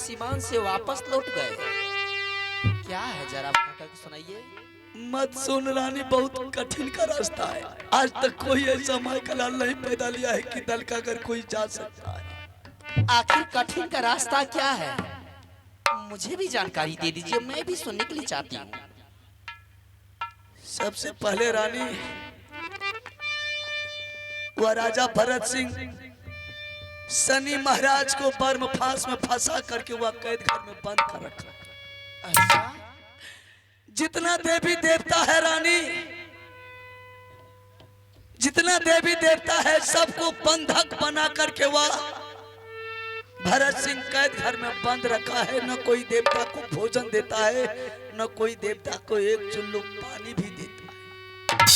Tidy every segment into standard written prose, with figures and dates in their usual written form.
सीमान से वापस लौट गए। क्या है जरा करके सुनाइए। मत सुन रानी, बहुत कठिन का रास्ता है। आज तक कोई ऐसा माई का लाल नहीं पैदा लिया है कि दल का अगर कोई जा सकता है। आखिर कठिन का रास्ता क्या है, मुझे भी जानकारी दे दीजिए, मैं भी सुनने के लिए चाहती हूँ। सबसे पहले रानी, वह राजा भरत सिंह शनि महाराज को बर्म फांस में फंसा करके वह कैद घर में बंद कर रखा। अच्छा, जितना देवी देवता है रानी, जितना देवी देवता है सबको बंधक बना करके वह भरत सिंह कैद घर में बंद रखा है। न कोई देवता को भोजन देता है, न कोई देवता को एक चुल्लू पानी भी देता है।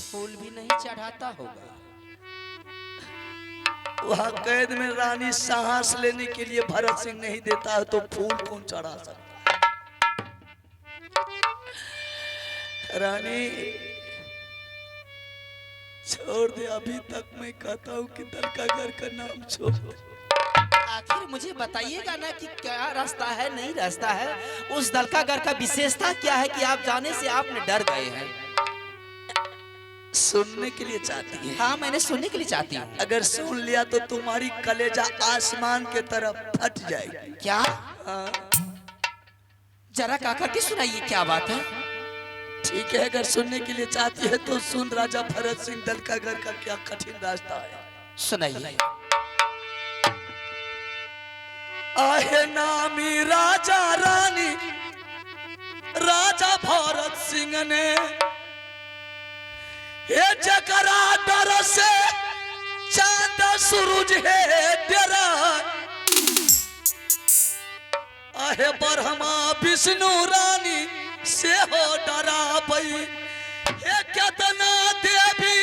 फूल भी नहीं चढ़ाता होगा। वहां कैद में रानी सांस लेने के लिए भरत सिंह नहीं देता है तो फूल कौन चढ़ा सकता है। रानी छोड़ दे, अभी तक मैं कहता हूँ कि दल का घर का नाम छोड़ दे। आखिर मुझे बताइएगा ना कि क्या रास्ता है, नहीं रास्ता है। उस दलकागढ़ का विशेषता क्या है कि आप जाने से आपने डर गए हैं। सुनने के लिए चाहती है? हाँ, मैंने सुनने के लिए चाहती हूँ। अगर सुन लिया तो तुम्हारी कलेजा आसमान के तरफ फट जाएगी। क्या? हाँ। जरा काका की सुनाइए, क्या बात है। ठीक है, अगर सुनने के लिए चाहती है तो सुन। राजा भरत सिंह दलकागढ़ का क्या कठिन रास्ता है, सुनाइए। आहे नामी राजा रानी राजा भरत सिंह ने ये जकरा डर से चांद सूरज है डरा। आहे ब्रह्मा विष्णु रानी से हो डरा भई। ये केतना देवी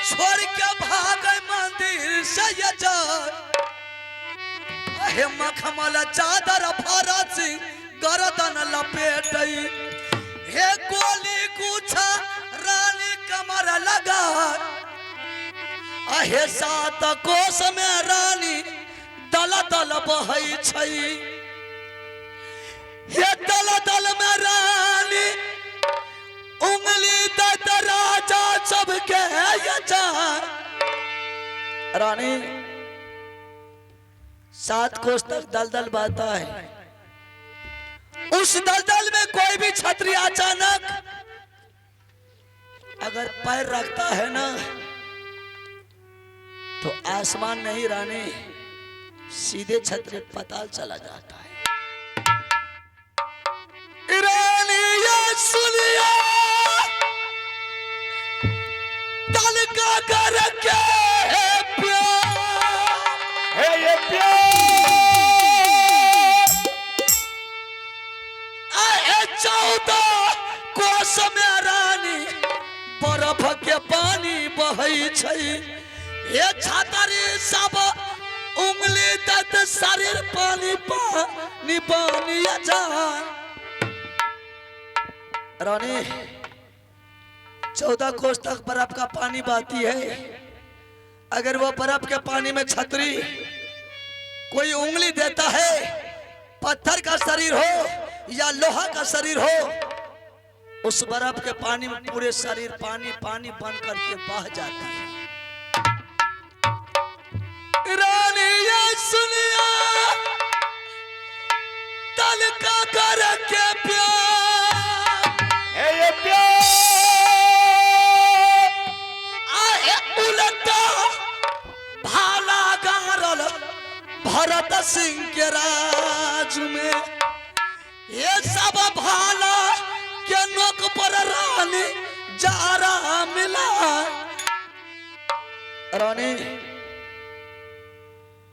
छोड़ के भागे मंदिर से ये जा। हे मखमल चादर भरत सिंह गर्दन लपेटई। हे गोली गुछा रानी कमर लगा। हे सात कोस में रानी दल दल बहई छई। हे दल दल में रानी उंगली दत राजा सबके ये जा। रानी सात कोस तक दलदल बहता है। उस दलदल में कोई भी छतरी अचानक अगर पैर रखता है ना तो आसमान नहीं रानी, सीधे छतरी पताल चला जाता है। रानी ये सुनिया दल का घर के प्यार है, ये प्यार 14 कोस में रानी बर्फ के पानी बहई छई। ये छतरी सब उंगली तक शरीर पानी पानी पानी जा। रानी 14 कोस तक बर्फ का पानी बहती है। अगर वो बर्फ के पानी में छतरी कोई उंगली देता है, पत्थर का शरीर हो या लोहा का शरीर हो, उस बर्फ के पानी में पूरे शरीर पानी पानी बन करके बह जाता है। रानी ये सुनिया दल का घर के प्यार है, ये प्यार आए उलटा भाला गारल भरत सिंह के राज में। ये सब भाला के नोक पर रानी जारा मिला। रानी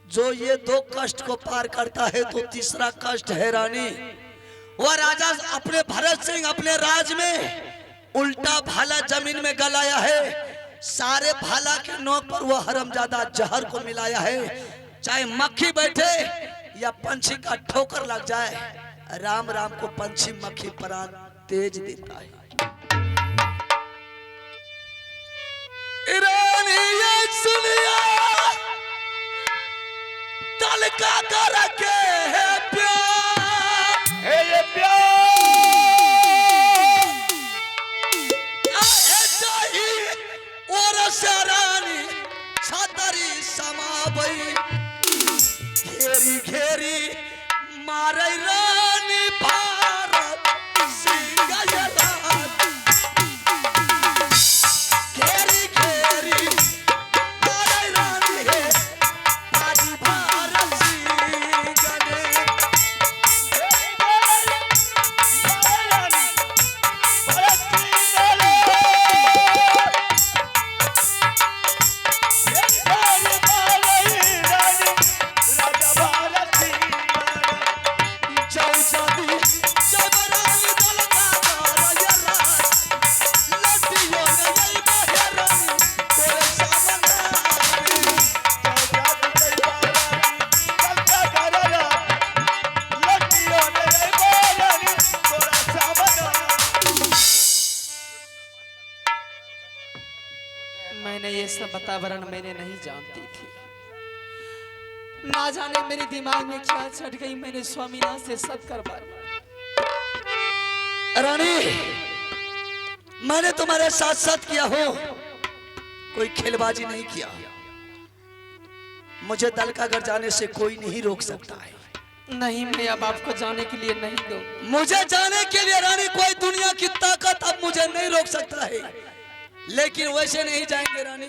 जो ये 2 कष्ट को पार करता है तो तीसरा कष्ट है रानी, वह राजा अपने भरत सिंह अपने राज में उल्टा भाला जमीन में गलाया है। सारे भाला के नोक पर वह हरामजादा जहर को मिलाया है। चाहे मक्खी बैठे या पंछी का ठोकर लग जाए, राम राम को पंछी मक्खी प्राण तेज देता है। रानी ये सुनिया दल का घर के है प्यार मारे रानी भारत सिंह ये रात घेरी घेरी मारे रानी है आज भारत सिंह ने मैंने ये सब वातावरण मैंने नहीं जानती थी। ना जाने मेरे दिमाग में क्या चढ़ गई, मैंने स्वामीनाथ से सब करवा। रानी मैंने तुम्हारे साथ साथ किया हो, कोई खेलबाजी नहीं किया। मुझे दलकागढ़ जाने से कोई नहीं रोक सकता है। नहीं, मैं अब आपको जाने के लिए नहीं दूं। मुझे जाने के लिए रानी कोई दुनिया की ताकत अब मुझे नहीं रोक सकता है, लेकिन वैसे नहीं जाएंगे रानी।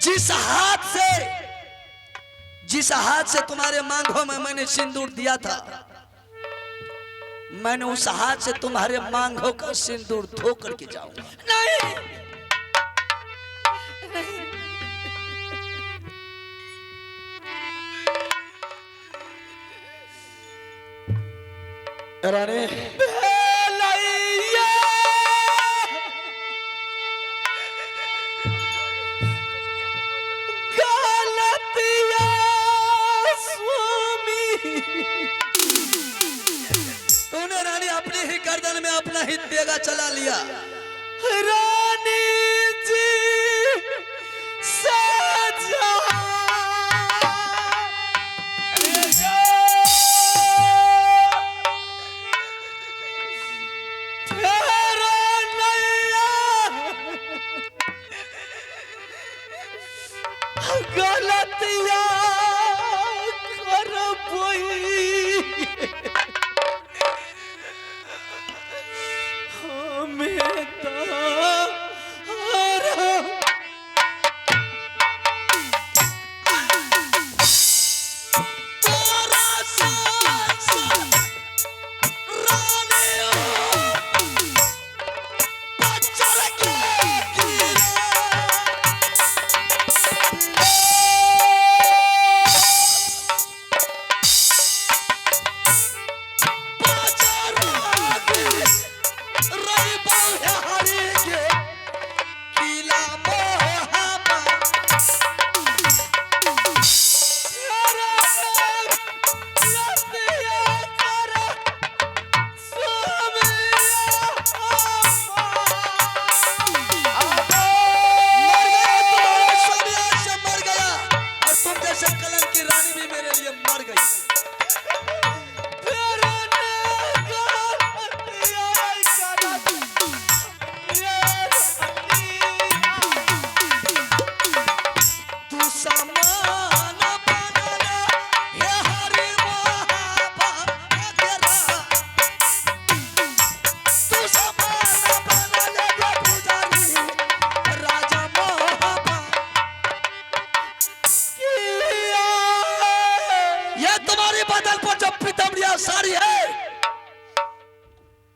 जिस हाथ से तुम्हारे मांगों में मैंने सिंदूर दिया था, मैंने उस हाथ से तुम्हारे मांगों का सिंदूर धो करके जाऊंगा। नहीं, रानी तूने रानी अपनी ही गर्दन में अपना ही तेगा चला लिया। रानी जी सजा गलतिया कर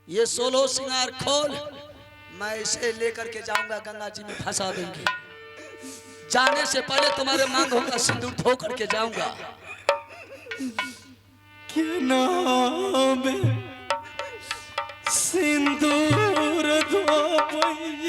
ये 16 सिंगार खोल, मैं इसे लेकर के जाऊंगा, गंगा जी में फंसा दूंगी। जाने से पहले तुम्हारे मांगों का सिंदूर धो करके जाऊंगा। क्या नाम है सिंदूर धोबई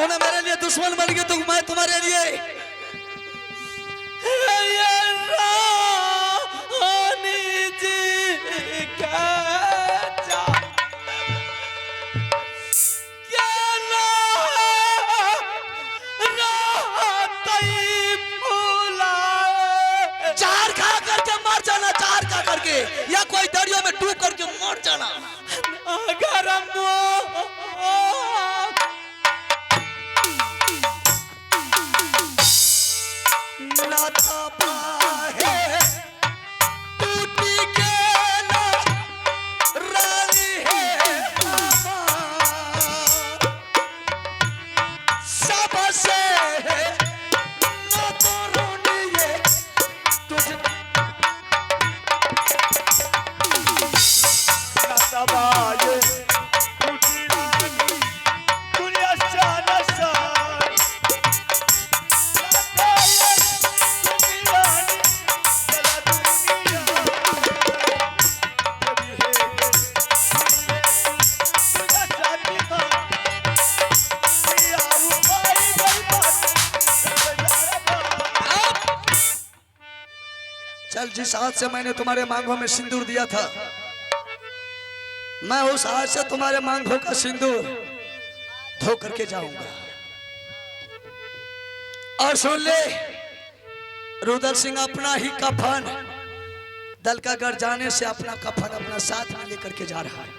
तूने मेरे लिए दुश्मन बन गए, तो मैं तुम्हारे लिए रानी जी का चार खा करके मर जाना, चार खा करके, या कोई दरिया में डूब करके मर जाना। अगर चल, जिस हाथ से मैंने तुम्हारे मांगों में सिंदूर दिया था, मैं उस हाथ से तुम्हारे मांगों का सिंदूर धो करके जाऊंगा। और सुन ले, रुद्र सिंह अपना ही कफन दलकागढ़ जाने से अपना कफन अपना साथ में लेकर के जा रहा है।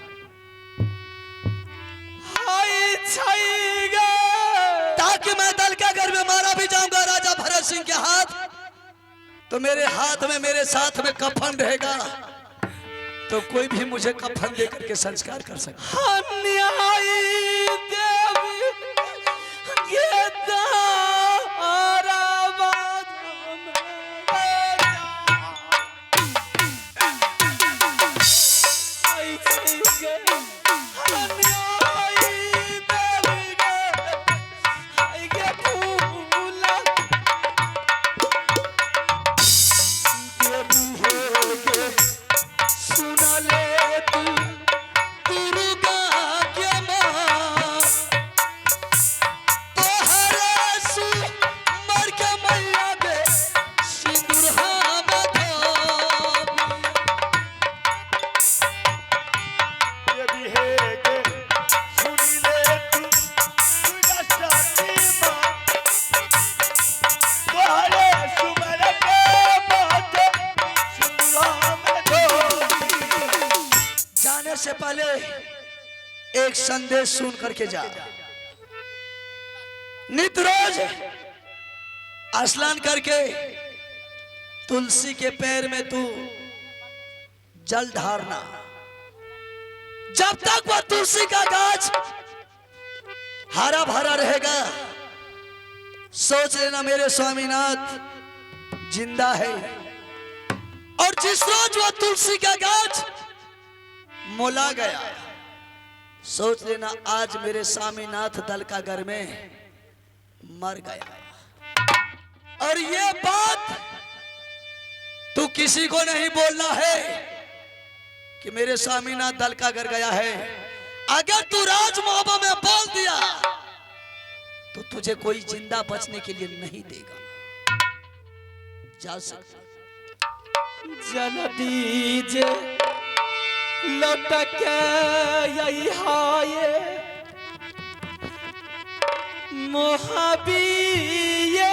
ताकि मैं दलकागढ़ में मारा भी जाऊंगा राजा भरत सिंह के हाथ, तो मेरे हाथ में मेरे साथ में कफन रहेगा, तो कोई भी मुझे कफन दे करके संस्कार कर सकता। से पहले एक संदेश सुन करके जा। नित रोज स्नान करके तुलसी के पैर में तू जल ढारना। जब तक वह तुलसी का गाछ हरा भरा रहेगा, सोच लेना मेरे स्वामीनाथ जिंदा है। और जिस रोज वह तुलसी का गाछ मोला गया, सोच लेना आज मेरे स्वामीनाथ दलकागढ़ में मर गया। और ये बात तू किसी को नहीं बोलना है कि मेरे स्वामीनाथ दलकागढ़ गया है। अगर तू राजमहल में बोल दिया तो तुझे कोई जिंदा बचने के लिए नहीं देगा। जा सकता जल दीजिए लटक यही हाये मोहबिये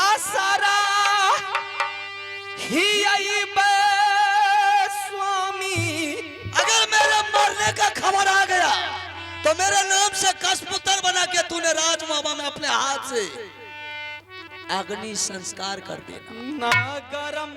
असरा ही स्वामी। अगर मेरे मरने का खबर आ गया तो मेरे नाम से कसपुतर बना के तूने राजमहल में अपने हाथ से अग्नि संस्कार कर देना। ना गरम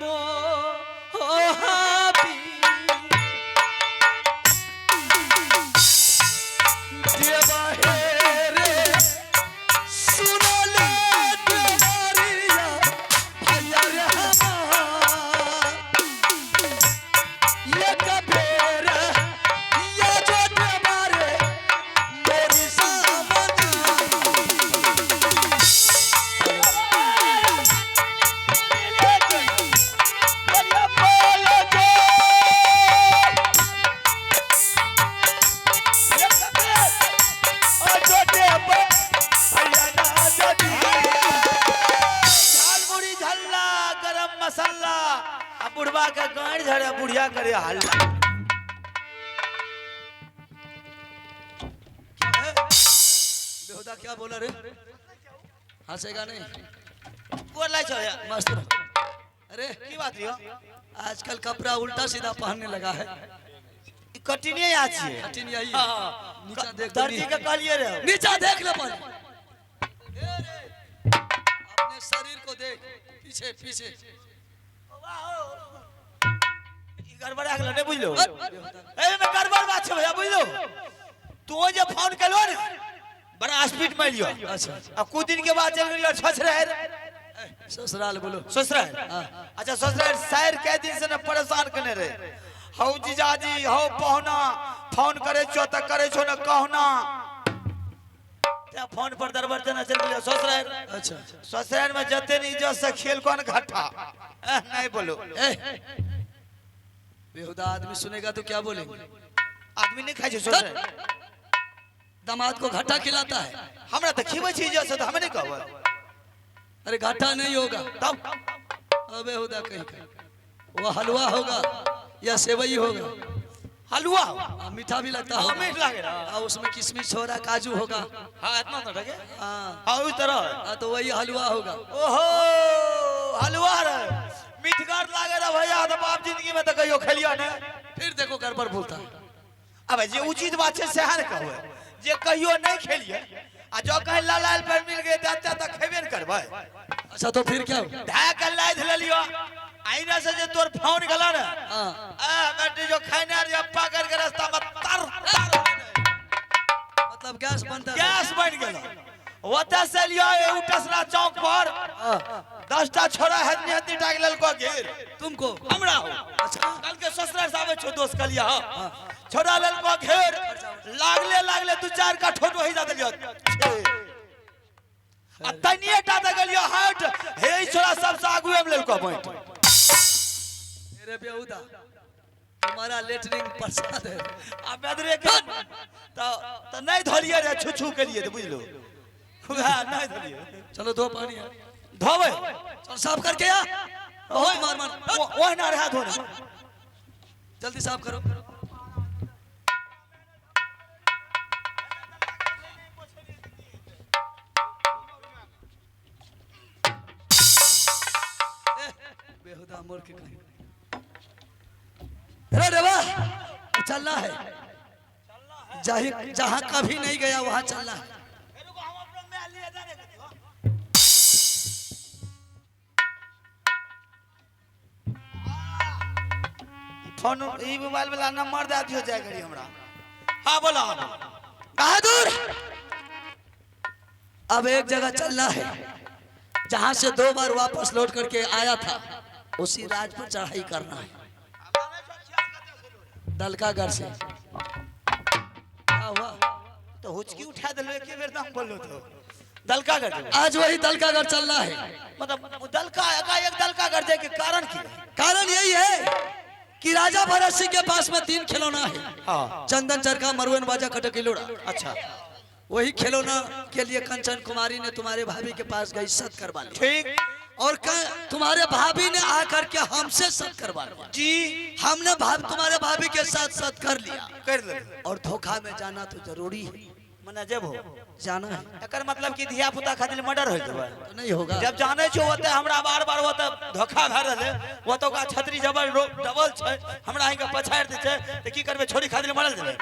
मार झड़े बुढ़िया करे हल्ला। बेहुदा क्या बोला रे? हंसेगा नहीं? बोला छो यार मस्त रहो। अरे की बात यो आजकल कपड़ा उल्टा सीधा पहनने लगा है। कटिने आ छी कठिन यही है। हां नीचा देख दर्जी के कहलिए रे नीचा देख ले पर अपने शरीर को देख पीछे पीछे। ई गड़बड़ा गेल ने बुझलो ए में गड़बड़ बात छै भैया बुझलो तू जे फोन केलो ने बड़ा स्पीड में लियो। अच्छा अब कुछ दिन के बाद चल गेलियो ससुराल ससुराल बोलो ससुराल। अच्छा ससुराल शायर कई दिन से न परेशान करने रहे हौ जीजाजी हौ पहुना फोन करे छो त करे छो न कहना ते फोन पर दरबार जना चल गेलियो ससुराल। अच्छा ससुराल में जते नहीं इज्जत से खेल कौन घाटा नहीं बोलो बेहुदा आदमी सुनेगा तो क्या बोलेंगे? आदमी नहीं खाई छे ससुराल दामाद को घाटा खिलाता है। हमरा तो खिबै छी इज्जत से तो हमें नहीं कहबो अरे घाटा नहीं होगा तब अबे हुदा कहीं का वो हलवा होगा या सेवई होगा। हलवा मीठा भी लगता हां होगा। मीठ लागे ना और उसमें किशमिश छोरा काजू होगा। हां इतना तो लगे हाँ हां उस तरह तो वही हलवा होगा। ओहो हलवा रे मीठगार लागे रे भैया तो बाप जिंदगी में तो कहियो खलिया ने फिर देखो गड़बड़ बोलता है। अब जे उचित बात है सेहा ने कहबे जे कहियो नहीं खेलिए आ जो कहीं लाल पर मिल गए त त खेबे न करबे। अच्छा तो फिर क्या होगा? धा के लाद ले लियो आईना से जे तोर फोन गला ना हाँ बेटी जो खाने रे अप्पा कर के रास्ता में तर मतलब गैस बनता है। गैस बन गेलो ओता से लियो ए उटसरा चौक पर 10टा छोरा हदनी हदनी टाक ललको घेर तुमको हमरा हो। अच्छा कल के ससुराल से आवे छो दोस्त कलिया छोरा ललको घेर लागले दू चार का ठोटो ही जा देलियो आ तनिए टा दे गेलियो हट हे छोरा सबसे आगुए में ललको बैठ मेरे बेहुदा तुम्हारा लेटरिंग प्रसाद है। आ बेदरे के तो नहीं धोलिए रे छुछु के लिए तो बुझलो नहीं धोलिए चलो दो पानी है। धोवे चल साफ करके आ। बहुत मार मार ओह ना रहा धोना जल्दी साफ करो। बेहुदा मोर के कहीं अरे देवा चलना है जहाँ कभी नहीं गया वहाँ चलना है। फोन ई मोबाइल वाला नंबर दे दियो जाय करी हमरा। हां बोला बहादुर अब एक जगह चलना है जहाँ से 2 बार वापस लौट करके आया था उसी राज पर चढ़ाई करना है। दलकागढ़ से क्या हुआ? तो हुचकी उठा देलो एक बेर दाम बोलो तो दलका कर आज वही दलकागढ़ चलना है। मतलब दलका एक दलका कर जाए के कारण की कारण यही है कि राजा भरत सिंह के पास में 3 खिलौना है। हां चंदन चरखा मरवन बाजा खटक किलोड़ा। अच्छा वही खिलौना के लिए कंचन कुमारी ने तुम्हारे भाभी के पास गई सत करवा ली ठीक और तुम्हारे भाभी ने आकर के हमसे सत करवा लिया। जी हमने तुम्हारे भाभी के साथ सत कर लिया कर ले और धोखा में जाना तो जरूरी है। मने जब हो जाना है एकर मतलब कि धिया पुता खातिर मर्डर हो जबे तो नहीं होगा। जब जाने छो होते हमरा बार-बार होते धोखा भ रहले वो तो का छतरी जबर डबल छै हमरा ही के पछाड़ दे छै त की करबे छोरी खातिर मरल जबे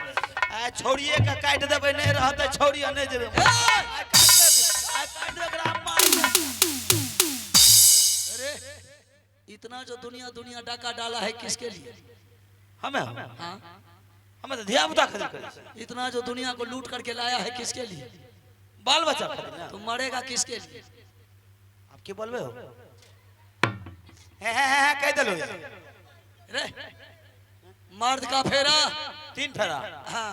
आ छोड़िए के काट देबे नहीं रहते छोड़ी नहीं जेबे काट दे एकरा मार। अरे इतना जो दुनिया डाका डाला है किसके लिए? हमें हाँ हमें तो धिया पुता खातिर करे इतना जो दुनिया को लूट करके लाया है किसके लिए? बाल बच्चा खातिर ना। तो मरेगा किसके लिए? आप की बोलबे हो है कह देलो रे मर्द का फेरा 3 फेरा। हाँ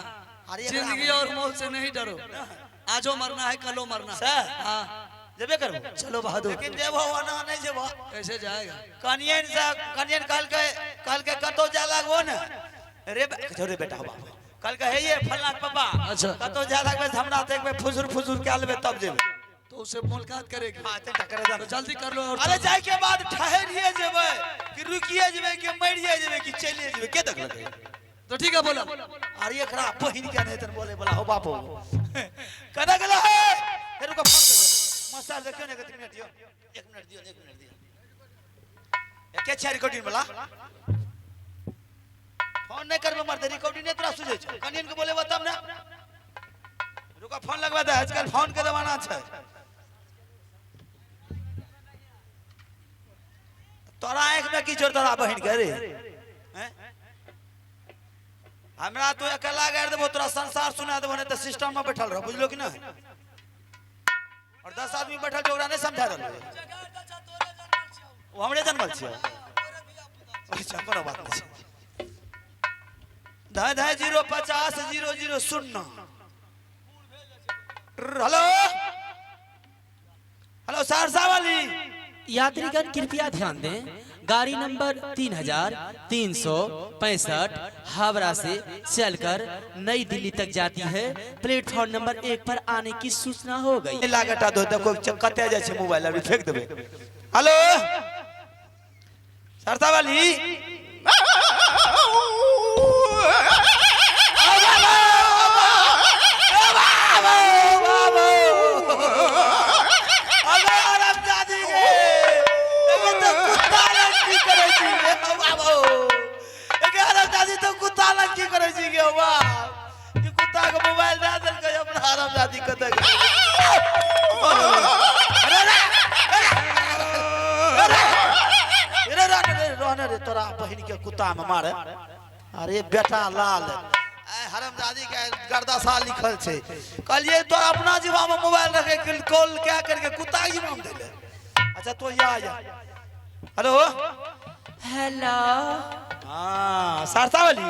अरे जिंदगी और मौत से नहीं डरो। आजो मरना है कलो मरना है। सर हाँ जबे करो चलो बहादुर। लेकिन जेबो वना नहीं जेबो कैसे जाएगा? कनियन कल के कतो जा लागबो न रे छोरे बेटा बाबू कल के हे ये फलना पापा अच्छा। कतो जा लागबे हमरा त एक बे फुसुर के आलबे तब जेबे। तो तो उससे मुलाकात करेगी। हां ते टकरे दा तो जल्दी कर लो। और अरे जाय के बाद ठहरिए जेबे कि रुकिए जेबे कि मरिए जेबे कि चलिए जेबे के तक लगे। तो ठीक है बोला। अरे एकरा बहिन के नहीं तन बोले बोला हो बापो कदा गेला है फिर को फोन कर मसाल देखियो ने के 3 मिनट दियो 1 मिनट दियो 1 मिनट दियो एके छ रिकॉर्डिंग वाला फोन नहीं करबे मर दे रिकॉर्डिंग ने तोरा सुझे छ कनियन के बोले बताम ना रुका फोन लगवा दे आजकल फोन के जमाना छै तोरा आंख में की छोड़ तोरा बहिन के रे हैं हमरा तो अकेला गाड़ देबो तोरा संसार सुना देबो नहीं तो सिस्टम में बैठल रह बुझलो कि ना और 10 आदमी बैठल जो ओकरा नहीं समझा रहल वो हमरे जन्मल छियो अच्छा कोनो बात नहीं धा धा 050 00 0 हेलो हेलो सहरसा वाली यात्रीगण कृपया ध्यान दें, गाड़ी नंबर 3365 हावड़ा से चलकर नई दिल्ली तक जाती है। प्लेटफॉर्म नंबर 1 पर आने की सूचना हो गई। लागटा दो देखो कते जाय छै मोबाइल अभी फेंक देबे। हेलो सरता वाली तो कुत्ता लग की करे छी गे वाह कि कुत्ता के मोबाइल दे देल के अपना हरामजादी कते अरे रहने रे तोरा बहिन के कुत्ता में मारे अरे बेटा लाल हरामजादी के गर्दा साल लिखल छै कहलिए तोरा अपना जीवा में मोबाइल रखे कॉल क्या करके कुत्ता के जीवा में दे ले अच्छा तो या हेलो हेलो हां सरसा वाली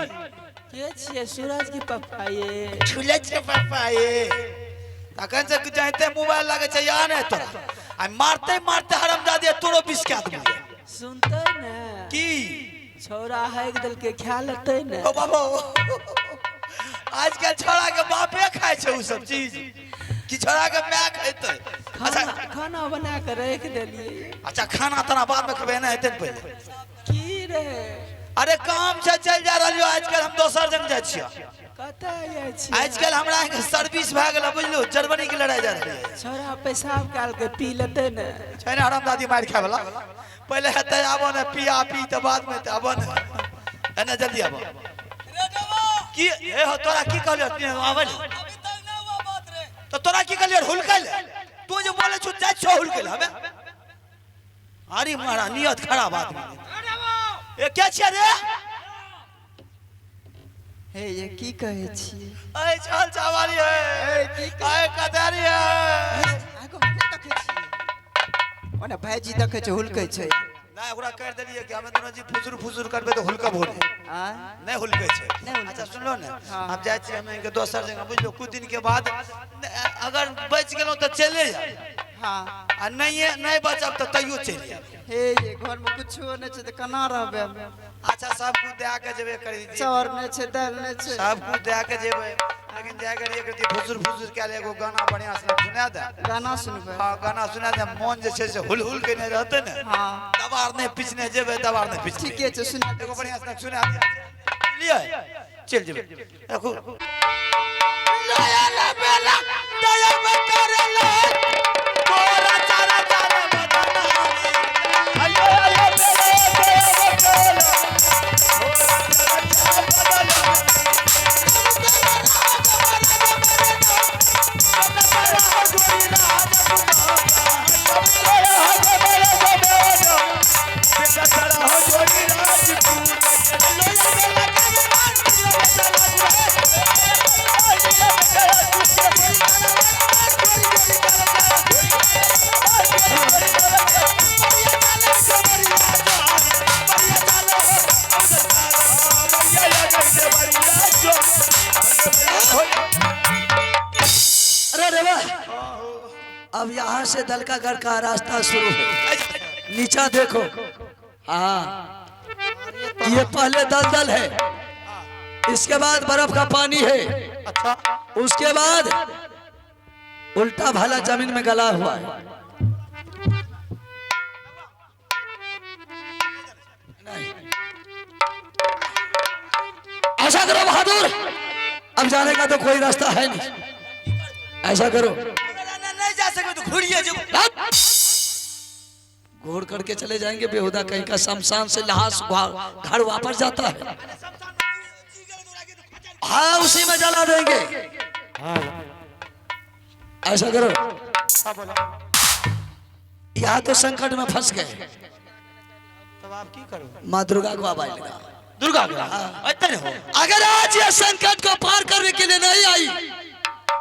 के छिए सूरज के पापा ये झूले के पापा ये तखन से चाहते मोबाइल लागे छै या ने तोरा आ मारते मारते हरामजादी तोरो बिस के आदमी सुनते न की छोरा है दिल के ख्याल लेते न ओ बाबू आजकल छोरा के बापे खाय छै उ सब चीज कि छोरा के माय खैते अच्छा खाना बना के रख देलिए अच्छा खाना तना बाद में खबे ना हेतै पहले की रे अरे काम से चल जा रहलियो आजकल हम दोसर जगह जाय छियै कता जाय छी आजकल हमरा के सर्विस भ गेल बुझलो जर्मनी के लड़ाई जा रहली है छोरा पेशाब काल के पी लेते न छै ना हरामजादी मार खाय वाला पहले हेतै आबो ने पिया पी त बाद में त आबो ने एने जल्दी आबो की ए हो तोरा की कहलियो आबल अभी तक ना हुआ बात रे। तो तोरा की कहलियो हुलकल तू जो बोले छु जाय छो हुलकल हबे अरे मारा नियत खराब आदमी ए क्या छिया रे हे ये की कहे छी ए चल चावाली है ए कदारी है आगो हम नहीं देखे छी ओने भाईजी देखे छै हुलकै छै ना ओकरा कर देलिए कि हमें दोनों जी फुसुर फुसुर करबे तो हुलका बोले आ नहीं हुलके छै नहीं हुलके अच्छा सुन लो ने हाँ। हम जाय छी हम इनके दोसर जगह बुझलो कुछ दिन के बाद अगर बच गेलो तो चले जा हां आ नहीं बचब तो तइयो चले जा हे ये घर में कुछो नहीं छै त कना रहबे अच्छा सब कुछ दे के जेबे करी चाउर नहीं छै दाल नहीं छै सब कुछ दे के जेबे लेकिन जाय कर एक रति फुसुर फुसुर के एगो गाना बढ़िया से सुना दे गाना सुनबे हां गाना सुना दे मन जे छै से हुल हुल के नहीं रहते ने हां दबार नहीं पिछने जेबे दबार नहीं पिछने ठीके छै सुना एगो बढ़िया से सुना दे लिए चल जेबे देखो लाया ला बेला दया में करेला तोरा चारा चारा बदना अयो अयो बेला दया में करेला तोरा चारा चारा बदना अरे रे वाह, अब यहाँ से दलकागढ़ का रास्ता शुरू है। नीचा देखो, हाँ ये पहले दलदल है, इसके बाद बर्फ का पानी है, अच्छा उसके बाद उल्टा भाला जमीन में गला हुआ है। ऐसा करो बहादुर, अब जाने का तो कोई रास्ता है नहीं। ऐसा करो, नहीं जा सकते तो घुड़िए जो घोड़ करके चले जाएंगे बेहुदा कहीं का, शमशान से लाश घर वापस जाता है। हाँ उसी में जला देंगे। ऐसा करो, यहाँ तो संकट में फंस गए। तब आप की करो? माँ दुर्गा को आवाज लगा। दुर्गा का इतने हो। अगर आज ये संकट को पार करने के लिए नहीं आई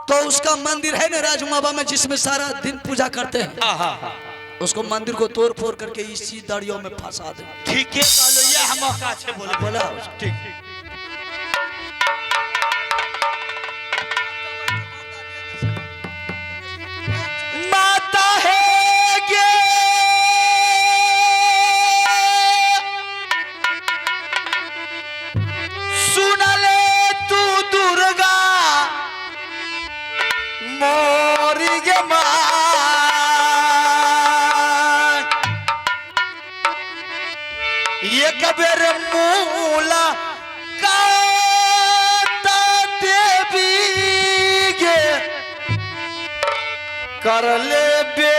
तो उसका मंदिर है ना राजमाबा में, जिसमें सारा दिन पूजा करते हैं, उसको मंदिर को तोड़ फोड़ करके इसी दरियों में फंसा दे। ठीक है चलो, ये हम मौका से बोले बोला ठीक। माता है गे सुन ले तू दुर्गा मोरी गे माँ, एक बेर मूला काता देवी गे कर ले बे